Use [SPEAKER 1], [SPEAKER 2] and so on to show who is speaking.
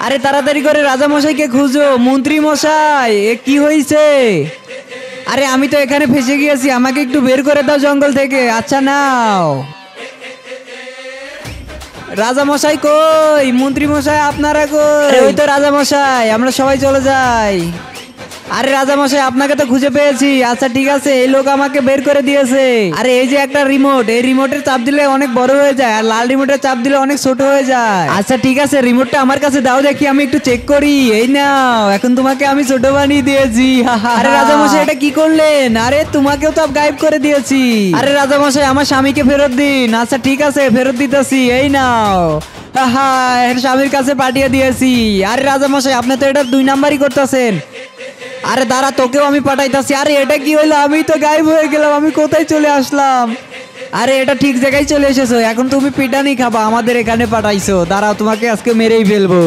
[SPEAKER 1] আরে তাড়াতাড়ি করে রাজা মশাইকে খুঁজো। মন্ত্রী মশাই, এ কি হয়েছে? আরে আমি তো এখানে ফেসে গিয়েছি, আমাকে একটু বের করে দাও জঙ্গল থেকে। আচ্ছা নাও। রাজা মশাই কই? মন্ত্রী মশাই আপনারা কই? ওই তো রাজা মশাই, আমরা সবাই চলে যাই। আরে রাজা মশাই, আপনাকে তো খুঁজে পেয়েছি। আচ্ছা ঠিক আছে, এই লোক আমাকে বের করে দিয়েছে। আরে এই যে একটা রিমোট, এই রিমোটের চাপ দিলে অনেক বড় হয়ে যায়, আর লাল রিমোটের চাপ দিলে অনেক ছোট হয়ে যায়। আচ্ছা ঠিক আছে, রিমোটটা আমার কাছে দাও, দেখি আমি একটু চেক করি। এই নাও, এখন তোমাকে আমি ছোট বানিয়ে দিয়েছি। আরে রাজা মশাই, এটা কি করলেন? আরে তোমাকেও তো গায়েব করে দিয়েছি। আরে রাজা মশাই, আমার স্বামীকে ফেরত দিন। আচ্ছা ঠিক আছে, ফেরত দিতেছি। এই নাও। স্বামীর কাছে পাঠিয়ে দিয়েছি। আরে রাজা মশাই, আপনি তো এটা 2 নাম্বারই করতেছেন। আরে দাঁড়া, তোকেও আমি পাঠাইতাছি। আরে এটা কি হইলো? আমি তো গায়েব হয়ে গেলাম, আমি কোথায় চলে আসলাম? আরে এটা ঠিক জায়গায় চলে এসেছো, এখন তুমি পিটানি খাবা। আমাদের এখানে পাঠাইছো, দাঁড়াও তোমাকে আজকে মেরেই ফেলবো।